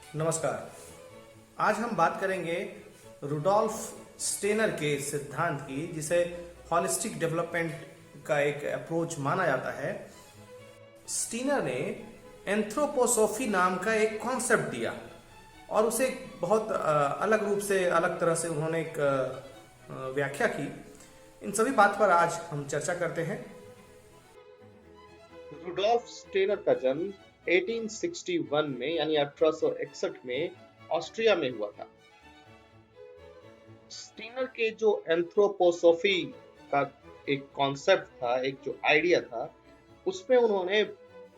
नमस्कार। आज हम बात करेंगे रुडोल्फ स्टेनर के सिद्धांत की, जिसे हॉलिस्टिक डेवलपमेंट का एक अप्रोच माना जाता है। स्टीनर ने एंथ्रोपोसॉफी नाम का एक कॉन्सेप्ट दिया और उसे बहुत अलग रूप से, अलग तरह से उन्होंने एक व्याख्या की। इन सभी बात पर आज हम चर्चा करते हैं। रुडोल्फ स्टेनर का जन्म 1861 में यानी 1861 में ऑस्ट्रिया में हुआ था। स्टीनर के जो एंथ्रोपोसॉफी का एक कॉन्सेप्ट था, एक जो आइडिया था, उसमें उन्होंने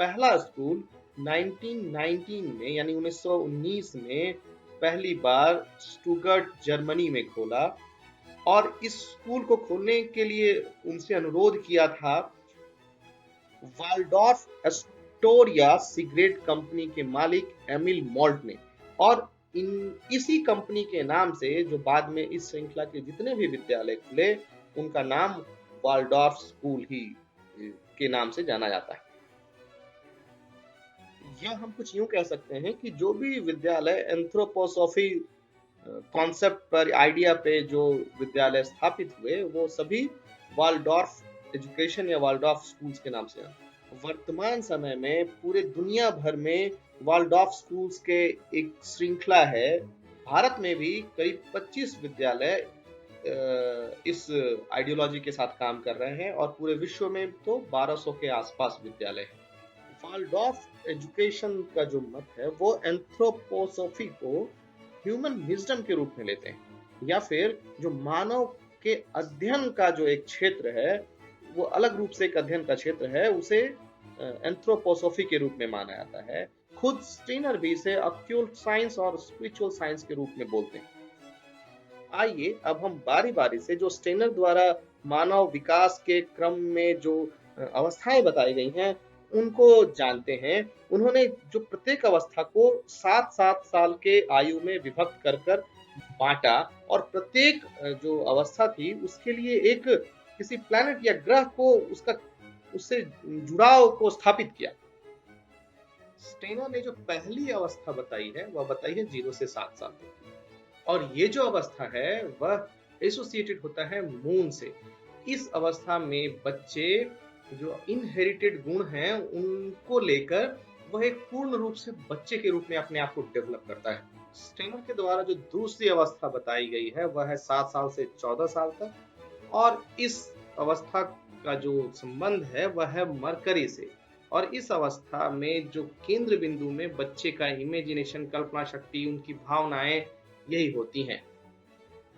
पहला स्कूल 1919 में यानी 1919 में पहली बार स्टुटगर्ट जर्मनी में खोला और इस स्कूल को खोलने के लिए उनसे अनुरोध किया था वाल्डॉर्फ एस्टोरिया सिगरेट कंपनी के मालिक एमिल मॉल्ट ने। और इसी कंपनी के नाम से जो बाद में इस श्रृंखला के जितने भी विद्यालय खुले, उनका नाम वाल्डॉर्फ स्कूल ही के नाम से जाना जाता है। यह हम कुछ यूं कह सकते हैं कि जो भी विद्यालय एंथ्रोपोसॉफी कॉन्सेप्ट पर, आइडिया पे जो विद्यालय स्थापित हुए, वो सभी वाल्डॉर्फ एजुकेशन या वाल्डॉर्फ स्कूल्स के नाम से हैं। वर्तमान समय में पूरे दुनिया भर में वाल्डॉर्फ स्कूल्स के एक श्रृंखला है। भारत में भी करीब 25 विद्यालय इस आइडियोलॉजी के साथ काम कर रहे हैं और पूरे विश्व में तो 1200 के आसपास विद्यालय हैं। वाल्डॉर्फ एजुकेशन का जो मत है, वो एंथ्रोपोसॉफी को ह्यूमन विजडम के रूप में लेते हैं, या फिर जो मानव के अध्ययन का जो एक क्षेत्र है, वो अलग रूप से एक अध्ययन का क्षेत्र है, उसे एंथ्रोपोसॉफी के रूप में माना जाता है। खुद स्टीनर भी इसे ऑक्यूल्ट साइंस और स्पिरिचुअल साइंस के रूप में बोलते हैं। आइए अब हम बारी बारी से जो स्टेनर द्वारा मानव विकास के क्रम में जो अवस्थाएं बताई गई हैं, उनको जानते हैं। उन्होंने जो प्रत्येक अवस्था को 7-7 साल के आयु में विभक्त कर कर बांटा और प्रत्येक जो अवस्था थी उसके लिए एक किसी प्लैनेट या ग्रह को उससे जुड़ाव को स्थापित किया। स्टेनर ने जो पहली अवस्था बताई है, वह बताई है 0 से 7 साल तक। और ये जो अवस्था है वह एसोसिएटेड होता है मून से। इस अवस्था में बच्चे जो इनहेरिटेड गुण हैं उनको लेकर वह एक पूर्ण रूप से बच्चे के रूप में अपने आप को डेवलप करता है। स्टेनर के द्वारा जो दूसरी अवस्था बताई गई है वह है 7 साल से 14 साल तक, और इस अवस्था का जो संबंध है वह है मरकरी से। और इस अवस्था में जो केंद्र बिंदु में बच्चे का इमेजिनेशन, कल्पना शक्ति, उनकी भावनाएं यही होती हैं।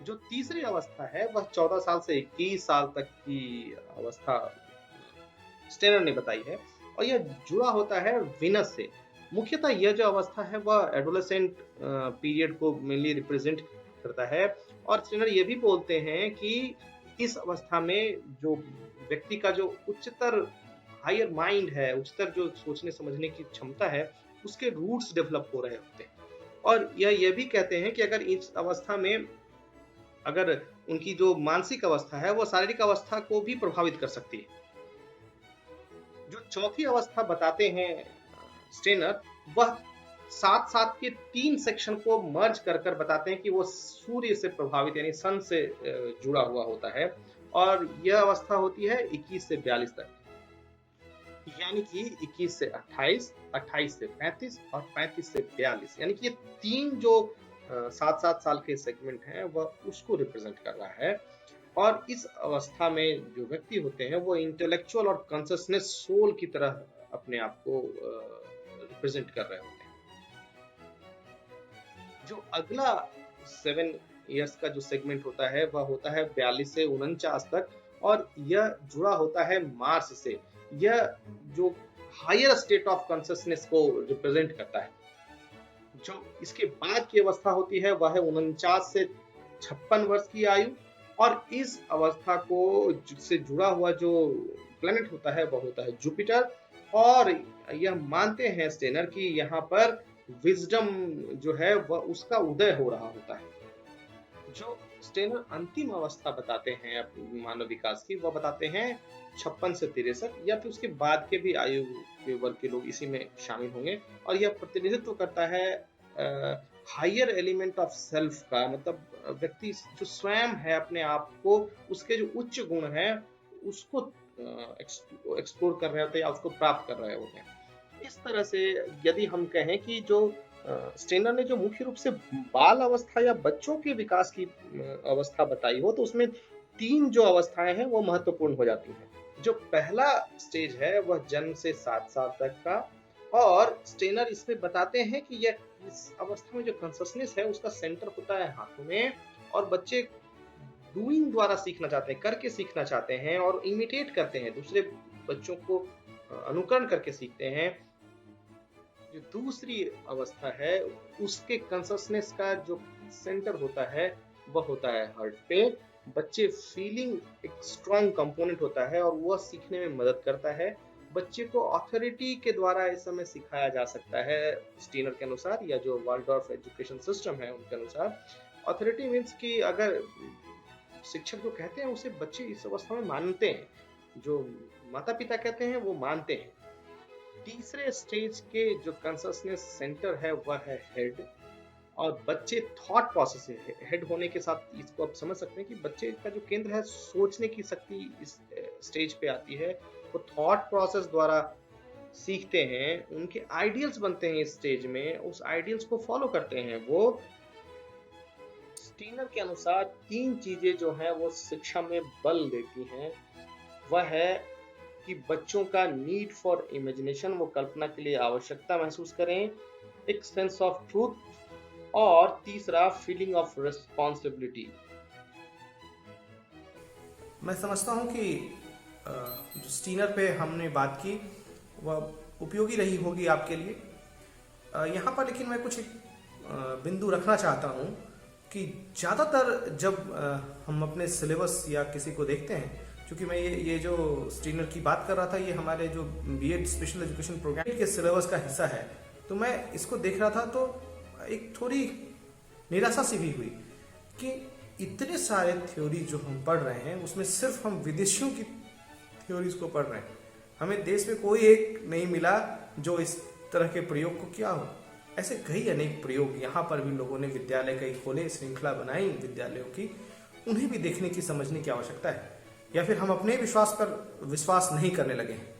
जो तीसरी अवस्था है वह 14 साल से 21 साल तक की अवस्था स्टेनर ने बताई है, और यह जुड़ा होता है विनस से। मुख्यतः यह जो अवस्था है वह एडोलेसेंट पीरियड को मेनली रिप्रेजेंट करता है। और स्टेनर ये भी बोलते हैं कि इस अवस्था में जो व्यक्ति का जो उच्चतर हायर माइंड है, उच्चतर जो सोचने समझने की क्षमता है, उसके रूट्स डेवलप हो रहे होते हैं। और यह भी कहते हैं कि अगर इस अवस्था में अगर उनकी जो मानसिक अवस्था है वो शारीरिक अवस्था को भी प्रभावित कर सकती है। जो चौथी अवस्था बताते हैं स्टेनर, वह 7-7 के 3 सेक्शन को मर्ज कर कर बताते हैं कि वो सूर्य से प्रभावित यानी सन से जुड़ा हुआ होता है। और यह अवस्था होती है 21 से 42 तक, यानी कि 21 से 28, 28 से 35 और 35 से 42, यानी कि ये तीन जो 7-7 साल के सेगमेंट हैं वह उसको रिप्रेजेंट कर रहा है। और इस अवस्था में जो व्यक्ति होते हैं वो इंटेलेक्चुअल और कॉन्शियसनेस सोल की तरह अपने आप को रिप्रेजेंट कर रहे होते हैं। जो अगला 7 इयर्स का जो सेगमेंट होता है वह होता है 42 से 49 तक, और यह जुड़ा होता है मार्स से। यह जो हायर स्टेट ऑफ कॉन्शियसनेस को रिप्रेजेंट करता है। जो इसके बाद की अवस्था होती है वह है 49 से 56 वर्ष की आयु, और इस अवस्था को से जुड़ा हुआ जो प्लेनेट होता है वह होता है जुपिटर। और यह मानते हैं स्टेनर कि यहाँ पर विजडम जो है वह उसका उदय हो रहा होता है। जो स्टेनर अंतिम अवस्था बताते हैं मानव विकास की, वह बताते हैं 56 से 63, या फिर उसके बाद के भी आयु के वर्ग के लोग इसी में शामिल होंगे। और यह प्रतिनिधित्व करता है हायर एलिमेंट ऑफ सेल्फ का, मतलब व्यक्ति जो स्वयं है अपने आप को, उसके जो उच्च गुण है उसको एक्सप्लोर कर रहे होते हैं या उसको प्राप्त कर रहे होते हैं। इस तरह से यदि हम कहें कि जो स्टेनर ने जो मुख्य रूप से बाल अवस्था या बच्चों के विकास की अवस्था बताई हो, तो उसमें 3 जो अवस्थाएं हैं वो महत्वपूर्ण हो जाती हैं। जो पहला स्टेज है वह जन्म से 7 साल तक का, और स्टेनर इसमें बताते हैं कि यह इस अवस्था में जो कॉन्शसनेस है उसका सेंटर होता है हाथों में, और बच्चे डूइंग द्वारा सीखना चाहते हैं, करके सीखना चाहते हैं और इमिटेट करते हैं, दूसरे बच्चों को अनुकरण करके सीखते हैं। जो दूसरी अवस्था है उसके कॉन्शसनेस का जो सेंटर होता है वह होता है हार्ट पे। बच्चे फीलिंग एक स्ट्रॉन्ग कंपोनेंट होता है और वह सीखने में मदद करता है। बच्चे को अथॉरिटी के द्वारा इस समय सिखाया जा सकता है स्टीनर के अनुसार, या जो वाल्डॉर्फ एजुकेशन सिस्टम है उनके अनुसार। अथॉरिटी मीन्स कि अगर शिक्षक जो कहते हैं उसे बच्चे इस अवस्था में मानते हैं, जो माता पिता कहते हैं वो मानते हैं। तीसरे स्टेज के जो कॉन्शसनेस सेंटर है वह है हेड, और बच्चे थॉट प्रोसेस है। हेड होने के साथ इसको आप समझ सकते हैं कि बच्चे का जो केंद्र है सोचने की शक्ति इस स्टेज पे आती है। वो थॉट प्रोसेस द्वारा सीखते हैं, उनके आइडियल्स बनते हैं इस स्टेज में, उस आइडियल्स को फॉलो करते हैं। वो स्टीनर के अनुसार 3 चीजें जो है वो शिक्षा में बल देती हैं। वह है कि बच्चों का नीड फॉर इमेजिनेशन, वो कल्पना के लिए आवश्यकता महसूस करें, एक सेंस ऑफ ट्रूथ, और तीसरा फीलिंग ऑफ रिस्पॉन्सिबिलिटी। मैं समझता हूँ कि जो स्टीनर पे हमने बात की वह उपयोगी रही होगी आपके लिए। यहाँ पर लेकिन मैं कुछ एक बिंदु रखना चाहता हूँ कि ज़्यादातर जब हम अपने सिलेबस या किसी को देखते हैं, क्योंकि मैं ये जो स्टीनर की बात कर रहा था ये हमारे जो बीएड स्पेशल एजुकेशन प्रोग्राम के सिलेबस का हिस्सा है, तो मैं इसको देख रहा था तो एक थोड़ी निराशा सी भी हुई कि इतने सारे थ्योरी जो हम पढ़ रहे हैं उसमें सिर्फ हम विदेशियों की थ्योरीज को पढ़ रहे हैं। हमें देश में कोई एक नहीं मिला जो इस तरह के प्रयोग को किया हो। ऐसे कई अनेक प्रयोग यहाँ पर भी लोगों ने विद्यालय कई खोले, श्रृंखला बनाई विद्यालयों की, उन्हें भी देखने की समझने की आवश्यकता है, या फिर हम अपने विश्वास पर विश्वास नहीं करने लगे हैं।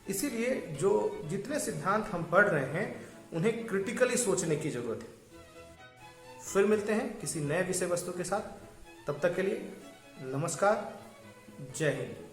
इसीलिए जो जितने सिद्धांत हम पढ़ रहे हैं उन्हें क्रिटिकली सोचने की जरूरत है। फिर मिलते हैं किसी नए विषय वस्तु के साथ, तब तक के लिए नमस्कार, जय हिंद।